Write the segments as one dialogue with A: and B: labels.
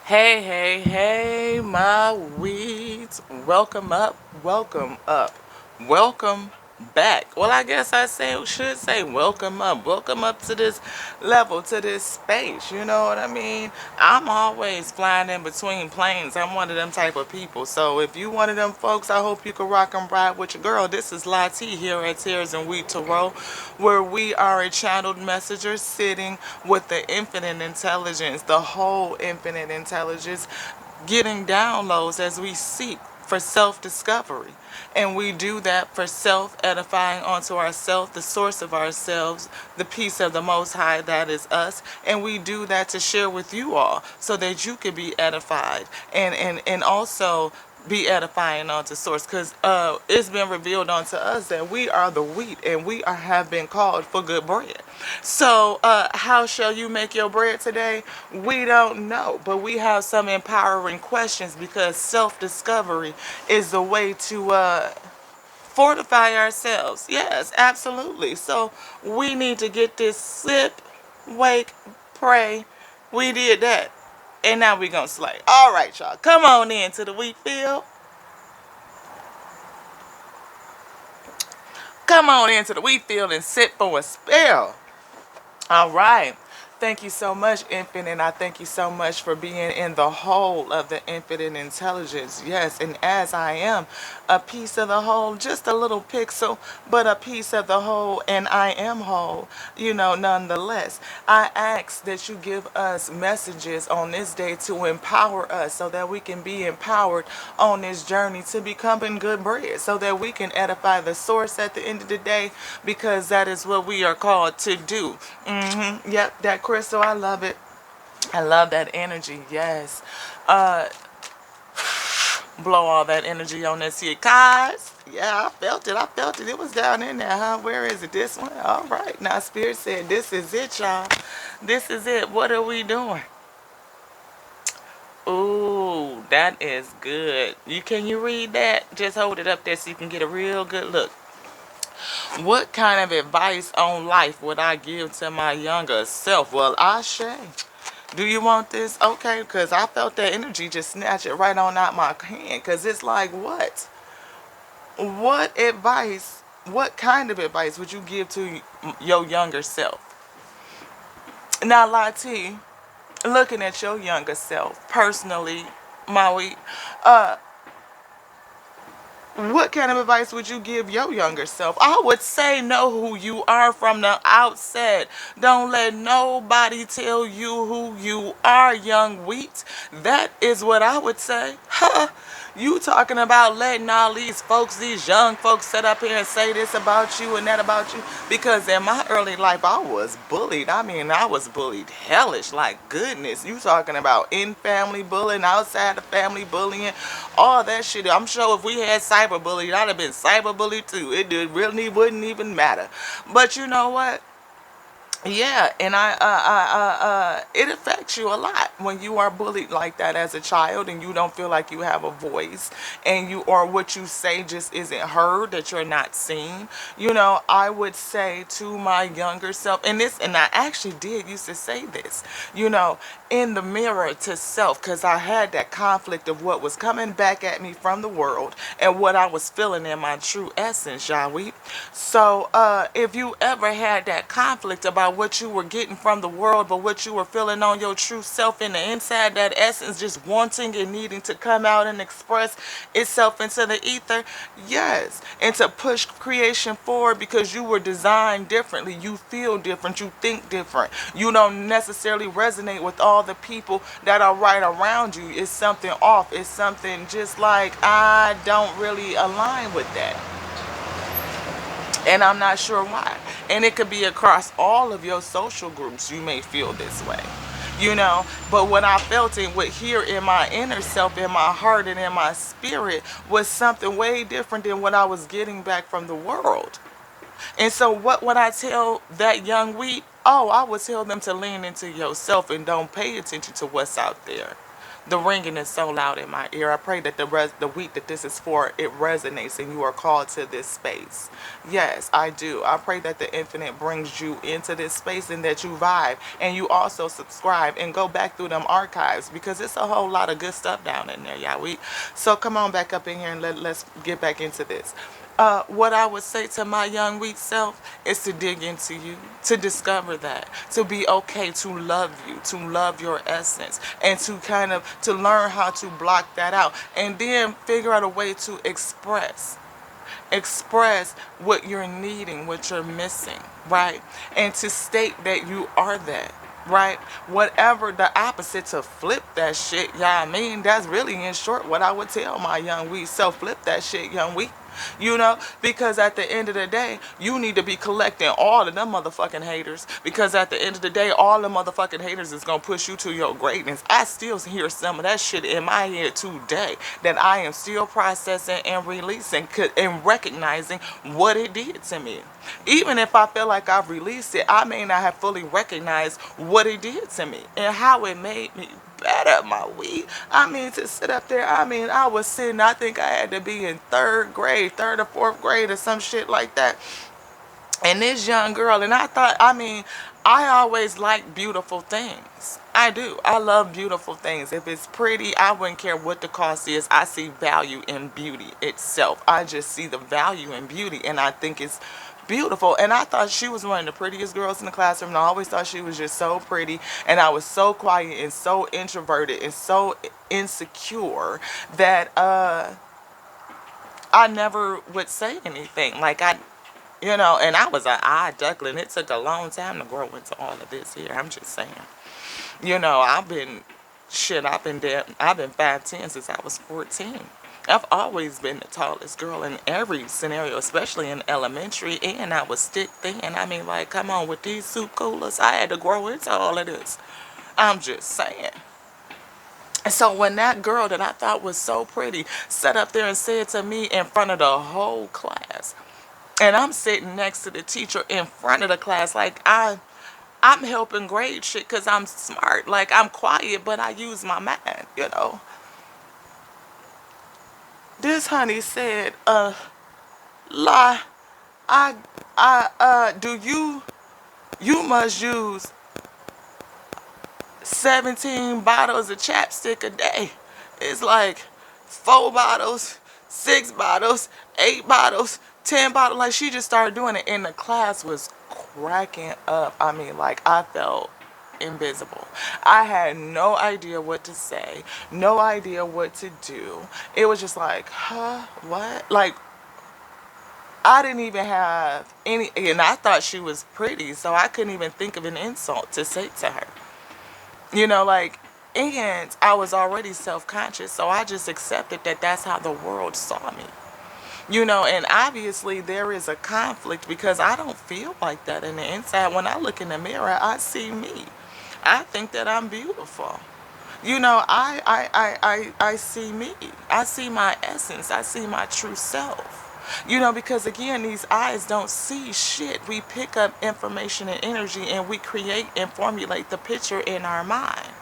A: Hey, hey, hey, my weeds. Welcome up, welcome back. Well, I guess should say welcome up. Welcome up to this level, to this space. You know what I mean? I'm always flying in between planes. I'm one of them type of people. So if you one of them folks, I hope you can rock and ride with your girl. This is Lati here at Tears and Wheat Tarot, where we are a channeled messenger sitting with the infinite intelligence, the whole infinite intelligence, getting downloads as we seek for self-discovery. And we do that for self-edifying onto ourselves, the source of ourselves, the peace of the Most High, that is us. And we do that to share with you all so that you can be edified and also be edifying onto source, because it's been revealed unto us that we are the wheat and have been called for good bread. So how shall you make your bread today? We don't know, but we have some empowering questions, because self-discovery is the way to fortify ourselves. Yes, absolutely. So we need to get this sip, wake, pray. We did that. And now we gonna slay. All right, y'all. Come on in to the wheat field. Come on into the wheat field and sit for a spell. All right. Thank you so much, Infinite. I thank you so much for being in the whole of the infinite intelligence. Yes, and as I am a piece of the whole, just a little pixel, but a piece of the whole, and I am whole, nonetheless. I ask that you give us messages on this day to empower us so that we can be empowered on this journey to becoming good bread, so that we can edify the source at the end of the day, because that is what we are called to do. Yep, that crystal, I love it. I love that energy. Yes. Uh, Blow all that energy on this here, guys. Yeah, I felt it. I felt it. It was down in there, huh? Where is it? This one? All right. Now, Spirit said, this is it, y'all. This is it. What are we doing? Ooh, that is good. Can you read that? Just hold it up there so you can get a real good look. What kind of advice on life would I give to my younger self? Well, Ashe. Do you want this? Okay, because I felt that energy just snatch it right on out my hand. Because it's like, what? What advice, what kind of advice would you give to your younger self? Now, Lati, looking at your younger self, personally, Maui, uh, what kind of advice would you give your younger self? I would say know who you are from the outset. Don't let nobody tell you who you are, young wheat. That is what I would say. Huh? You talking about letting all these folks, these young folks sit up here and say this about you and that about you? Because in my early life, I was bullied. I mean, I was bullied hellish, like goodness. You talking about in-family bullying, outside the family bullying, all that shit. I'm sure if we had cyberbullying, I'd have been cyberbullied too. It really wouldn't even matter. But you know what? Yeah, and it affects you a lot when you are bullied like that as a child, and you don't feel like you have a voice, and or what you say just isn't heard, that you're not seen. I would say to my younger self, and I actually did used to say this, in the mirror to self, because I had that conflict of what was coming back at me from the world and what I was feeling in my true essence, shall we? So, if you ever had that conflict about what you were getting from the world, but what you were feeling on your true self in the inside, that essence just wanting and needing to come out and express itself into the ether, yes, and to push creation forward, because you were designed differently, you feel different, you think different, you don't necessarily resonate with all the people that are right around you. It's something off, it's something just like, I don't really align with that, and I'm not sure why. And it could be across all of your social groups, you may feel this way, but what I felt and what here in my inner self, in my heart and in my spirit, was something way different than what I was getting back from the world. And so what would I tell that young wheat? Oh, I would tell them to lean into yourself and don't pay attention to what's out there. The ringing is so loud in my ear. I pray that the week that this is for, it resonates and you are called to this space. Yes, I do. I pray that the infinite brings you into this space and that you vibe and you also subscribe and go back through them archives, because it's a whole lot of good stuff down in there, y'all. So come on back up in here and let's get back into this. What I would say to my young weak self is to dig into you, to discover that, to be okay, to love you, to love your essence, and to kind of to learn how to block that out, and then figure out a way to express what you're needing, what you're missing, right? And to state that you are that, right? Whatever the opposite, to flip that shit, yeah, I mean, that's really in short what I would tell my young weak self. Flip that shit, young weak. Because at the end of the day, you need to be collecting all of them motherfucking haters, because at the end of the day, all the motherfucking haters is going to push you to your greatness. I still hear some of that shit in my head today that I am still processing and releasing and recognizing what it did to me. Even if I feel like I've released it, I may not have fully recognized what it did to me and how it made me better, my weed. I mean, to sit up there, I mean, I was sitting, I think I had to be in third or fourth grade or some shit like that. And this young girl, and I thought, I mean, I always like beautiful things. I do. I love beautiful things. If it's pretty, I wouldn't care what the cost is. I see value in beauty itself. I just see the value in beauty, and I think it's beautiful. And I thought she was one of the prettiest girls in the classroom, and I always thought she was just so pretty, and I was so quiet and so introverted and so insecure that I never would say anything. Like, and I was an eye duckling. It took a long time to grow into all of this here. I'm just saying. I've been 5'10" since I was 14. I've always been the tallest girl in every scenario, especially in elementary, and I was stick thin. I mean, like, come on, with these soup coolers, I had to grow into all of this. I'm just saying. And so when that girl that I thought was so pretty sat up there and said to me in front of the whole class, and I'm sitting next to the teacher in front of the class, like I'm helping grade shit because I'm smart. Like, I'm quiet, but I use my mind. This honey said, La, you must use 17 bottles of chapstick a day. It's like 4 bottles, 6 bottles, 8 bottles, 10 bottles. Like, she just started doing it, and the class was cracking up. I mean, like, I felt invisible. I had no idea what to say, no idea what to do. It was just like, huh, what? Like, I didn't even have any, and I thought she was pretty, so I couldn't even think of an insult to say to her. And I was already self-conscious, so I just accepted that that's how the world saw me. And obviously there is a conflict, because I don't feel like that in the inside. When I look in the mirror, I see me. I think that I'm beautiful. I see me. I see my essence. I see my true self. Because again, these eyes don't see shit. We pick up information and energy, and we create and formulate the picture in our mind.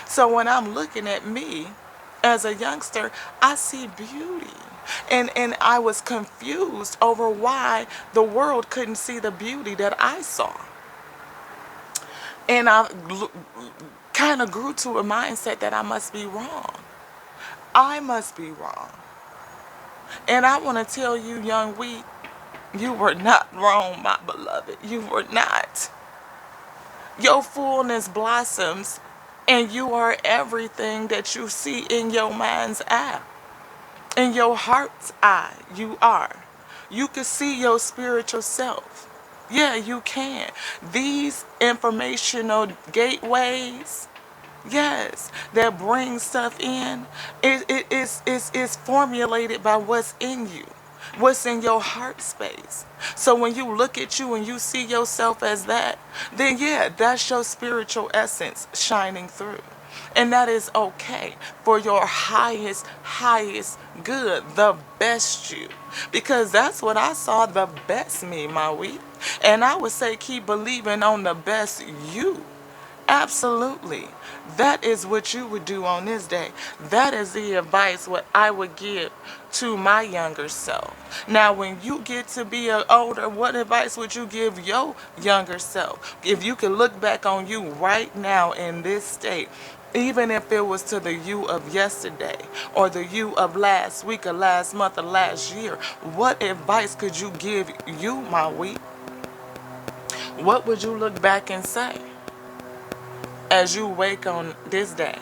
A: So when I'm looking at me as a youngster, I see beauty. And I was confused over why the world couldn't see the beauty that I saw. And I kind of grew to a mindset that I must be wrong. I must be wrong. And I want to tell you, young wheat, you were not wrong, my beloved. You were not. Your fullness blossoms, and you are everything that you see in your mind's eye. In your heart's eye, you are. You can see your spiritual self. Yeah, you can. These informational gateways, yes, that bring stuff in, it is formulated by what's in you, what's in your heart space. So when you look at you and you see yourself as that, then yeah, that's your spiritual essence shining through. And that is okay for your highest good, the best you. Because that's what I saw, the best me, my week. And I would say keep believing on the best you. Absolutely. That is what you would do on this day. That is the advice what I would give to my younger self. Now, when you get to be older, what advice would you give your younger self? If you could look back on you right now in this state, even if it was to the you of yesterday or the you of last week or last month or last year, what advice could you give you, my week? What would you look back and say as you wake on this day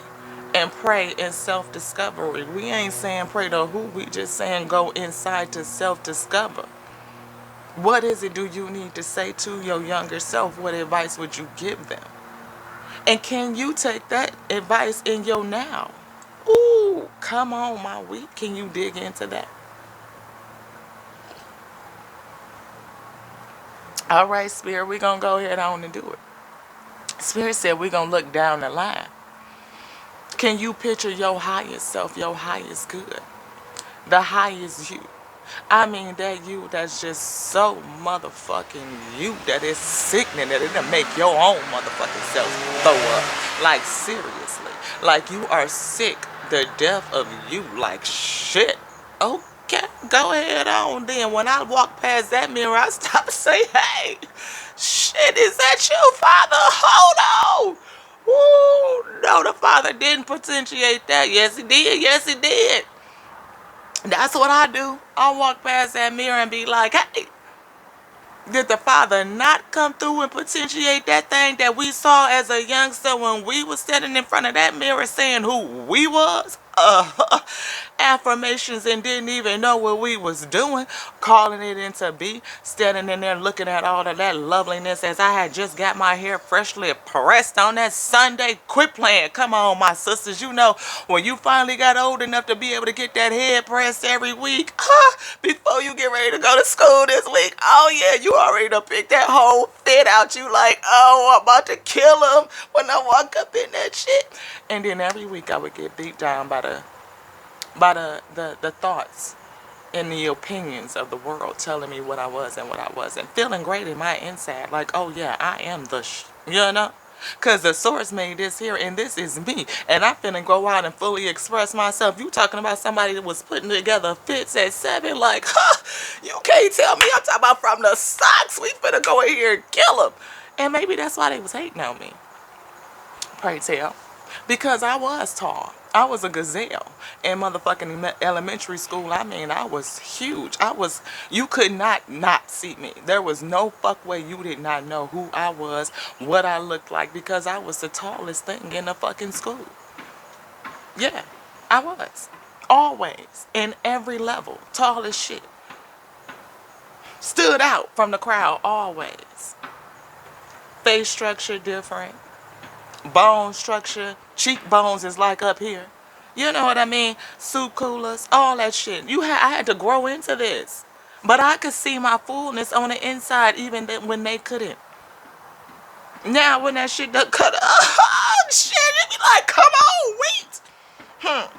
A: and pray in self-discovery? We ain't saying pray to who, we just saying go inside to self-discover. What is it do you need to say to your younger self? What advice would you give them? And can you take that advice in your now? Ooh, come on, my week. Can you dig into that? All right, Spirit, we're going to go ahead on and do it. Spirit said we're going to look down the line. Can you picture your highest self, your highest good, the highest you? I mean, that you that's just so motherfucking you that it's sickening that it'll make your own motherfucking self throw up. Like, seriously. Like, you are sick the death of you. Like, shit. Okay, go ahead on then. When I walk past that mirror, I stop and say, hey, shit, is that you, Father? Hold on. Woo, no, the Father didn't potentiate that. Yes, he did. Yes, he did. That's what I do. I walk past that mirror and be like, hey, did the Father not come through and potentiate that thing that we saw as a youngster when we was standing in front of that mirror saying who we was? Affirmations and didn't even know what we was doing, calling it into be, standing in there looking at all of that loveliness as I had just got my hair freshly pressed on that Sunday. Quit playing. Come on, my sisters. You know, when you finally got old enough to be able to get that hair pressed every week, before you get ready to go to school this week, oh yeah, you already done picked that whole fit out. You like, oh, I'm about to kill him when I walk up in that shit. And then every week I would get beat down by the thoughts and the opinions of the world telling me what I was and what I wasn't. Feeling great in my inside. Like, oh yeah, I am you know? Because the source made this here and this is me. And I'm finna go out and fully express myself. You talking about somebody that was putting together fits at 7? Like, you can't tell me. I'm talking about from the socks. We finna go in here and kill them. And maybe that's why they was hating on me. Pray tell. Because I was tall. I was a gazelle in motherfucking elementary school. I mean, I was huge. You could not see me. There was no fuck way you did not know who I was, what I looked like, because I was the tallest thing in the fucking school. Yeah, I was. Always. In every level. Tall as shit. Stood out from the crowd always. Face structure different. Bone structure, cheekbones is like up here. You know what I mean? Soup coolers, all that shit. I had to grow into this. But I could see my fullness on the inside even when they couldn't. Now when that shit done cut shit, it be like, come on, wait.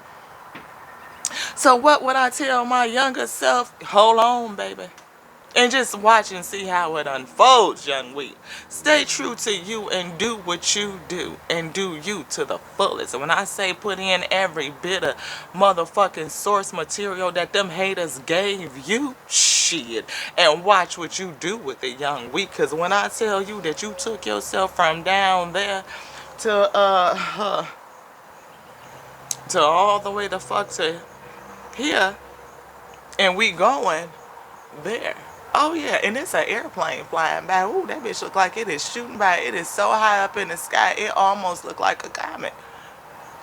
A: So what would I tell my younger self? Hold on, baby. And just watch and see how it unfolds, young wheat. Stay true to you and do what you do. And do you to the fullest. And when I say put in every bit of motherfucking source material that them haters gave you, shit. And watch what you do with it, young wheat. Because when I tell you that you took yourself from down there to all the way the fuck to here. And we going there. Oh yeah, and it's an airplane flying by. Ooh, that bitch look like it is shooting by. It is so high up in the sky, it almost look like a comet.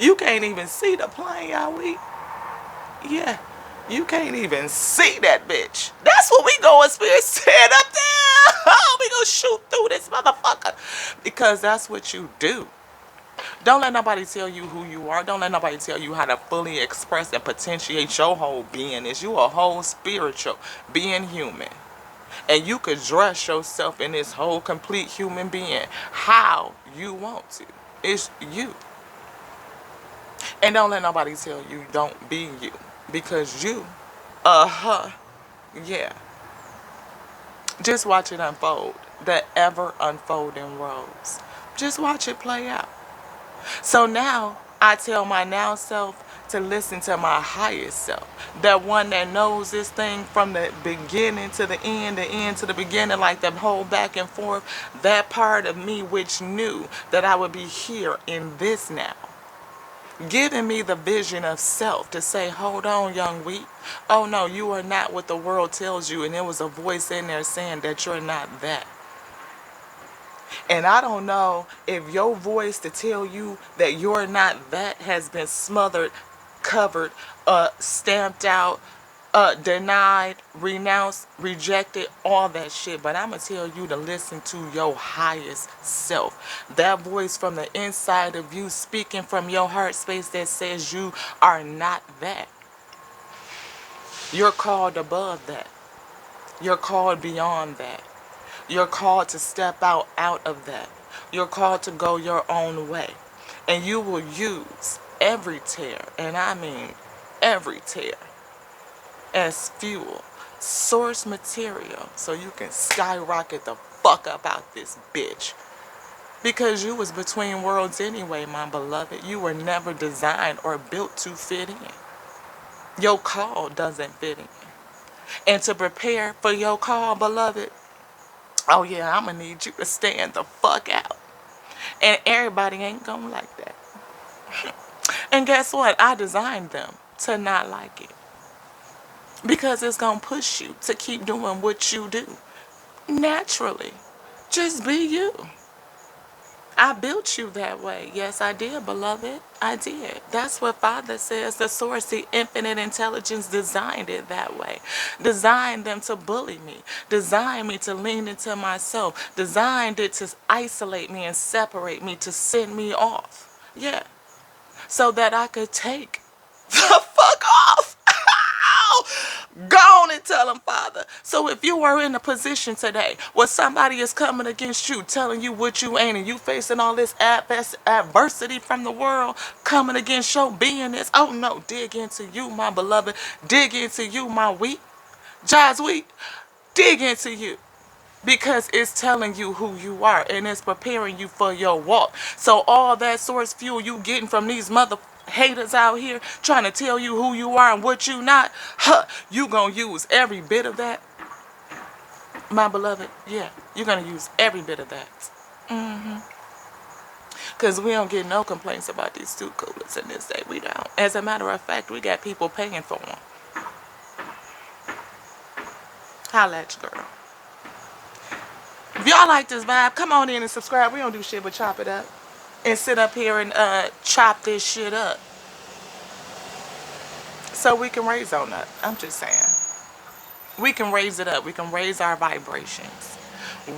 A: You can't even see the plane, y'all. Yeah, you can't even see that bitch. That's what we going, Spirit said up there. We gonna shoot through this motherfucker. Because that's what you do. Don't let nobody tell you who you are. Don't let nobody tell you how to fully express and potentiate your whole being. Is you a whole spiritual being human. And you could dress yourself in this whole complete human being how you want to. It's you. And don't let nobody tell you don't be you. Because you, yeah. Just watch it unfold. The ever unfolding rose. Just watch it play out. So now I tell my now self to listen to my highest self. That one that knows this thing from the beginning to the end to the beginning, like the whole back and forth. That part of me which knew that I would be here in this now. Giving me the vision of self to say, hold on, young wheat. Oh no, you are not what the world tells you. And there was a voice in there saying that you're not that. And I don't know if your voice to tell you that you're not that has been smothered, covered, stamped out, denied, renounced, rejected, all that shit. But I'm going to tell you to listen to your highest self. That voice from the inside of you speaking from your heart space that says you are not that. You're called above that. You're called beyond that. You're called to step out of that. You're called to go your own way. And you will use every tear, and I mean every tear, as fuel, source material, so you can skyrocket the fuck up out this bitch. Because you was between worlds anyway, my beloved. You were never designed or built to fit in. Your call doesn't fit in. And to prepare for your call, beloved, oh yeah, I'm gonna need you to stand the fuck out. And everybody ain't gonna like that. And guess what? I designed them to not like it. Because it's gonna push you to keep doing what you do. Naturally. Just be you. I built you that way. Yes, I did, beloved. I did. That's what Father says. The source, the infinite intelligence designed it that way. Designed them to bully me. Designed me to lean into myself. Designed it to isolate me and separate me, to send me off. Yeah. So that I could take the fuck off. Go on and tell them, Father. So if you are in a position today where somebody is coming against you, telling you what you ain't, and you facing all this adversity from the world coming against your beingness, oh no, dig into you, my beloved. Dig into you, my wheat. Jazz wheat. Dig into you. Because it's telling you who you are, and it's preparing you for your walk. So all that source fuel you getting from these mother haters out here trying to tell you who you are and what you not, you gonna use every bit of that, my beloved. Yeah, you're gonna use every bit of that. Because we don't get no complaints about these stew coolers in this day. We don't. As a matter of fact, we got people paying for them. Holla at you, girl. If y'all like this vibe, come on in and subscribe. We don't do shit but chop it up. And sit up here and chop this shit up. So we can raise on up. I'm just saying. We can raise it up. We can raise our vibrations.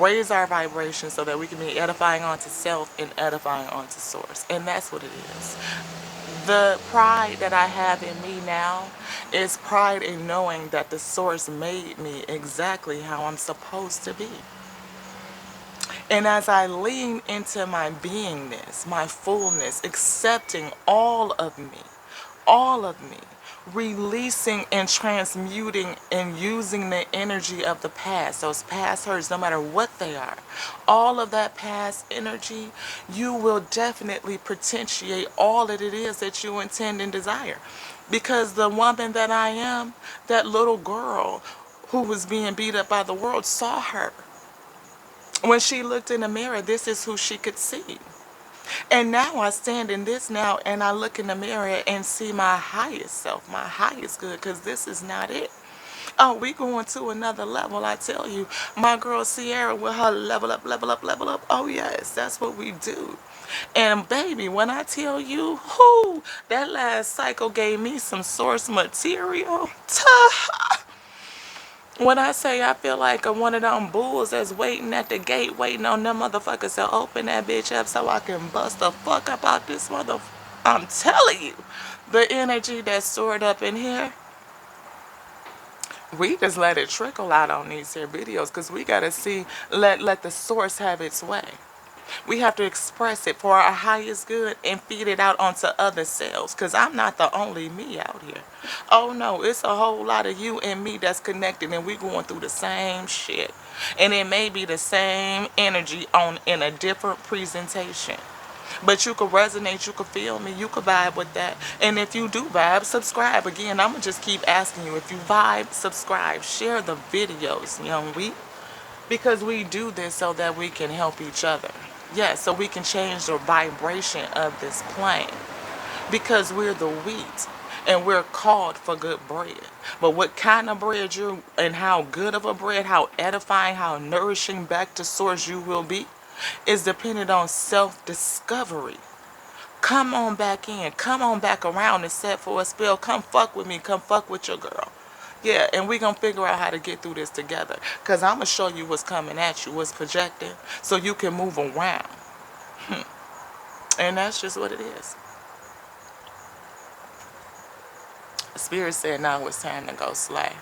A: Raise our vibrations so that we can be edifying onto self and edifying onto source. And that's what it is. The pride that I have in me now is pride in knowing that the source made me exactly how I'm supposed to be. And as I lean into my beingness, my fullness, accepting all of me, releasing and transmuting and using the energy of the past, those past hurts, no matter what they are, all of that past energy, you will definitely potentiate all that it is that you intend and desire. Because the woman that I am, that little girl who was being beat up by the world, saw her. When she looked in the mirror, this is who she could see. And now I stand in this now and I look in the mirror and see my highest self, my highest good, because this is not it. Oh, we going to another level, I tell you. My girl Sierra with her level up, level up, level up. Oh, yes, that's what we do. And baby, when I tell you, whoo, that last cycle gave me some source material. When I say I feel like one of them bulls that's waiting at the gate, waiting on them motherfuckers to open that bitch up so I can bust the fuck up out this I'm telling you, the energy that's stored up in here, we just let it trickle out on these here videos because we got to see, let the source have its way. We have to express it for our highest good and feed it out onto other cells. Because I'm not the only me out here. Oh no, it's a whole lot of you and me that's connected and we going through the same shit. And it may be the same energy on in a different presentation. But you could resonate, you could feel me, you could vibe with that. And if you do vibe, subscribe. Again, I'm going to just keep asking you. If you vibe, subscribe. Share the videos, young we. Because we do this so that we can help each other. Yes, so we can change the vibration of this plane. Because we're the wheat. And we're called for good bread. But what kind of bread you and how good of a bread, how edifying, how nourishing back to source you will be is dependent on self-discovery. Come on back in. Come on back around and set for a spell. Come fuck with me. Come fuck with your girl. Yeah, and we're going to figure out how to get through this together. Because I'm going to show you what's coming at you, what's projecting, so you can move around. And that's just what it is. Spirit said now it's time to go slay.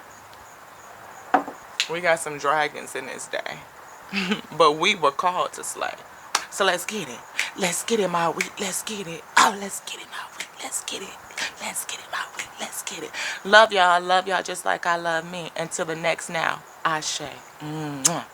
A: We got some dragons in this day. But we were called to slay. So let's get it. Let's get it, my wheat. Let's get it. Oh, let's get it, my wheat. Let's get it. Let's get it, my wheat. Let's get it. Love y'all. I love y'all just like I love me. Until the next now. Ashe. Mwah.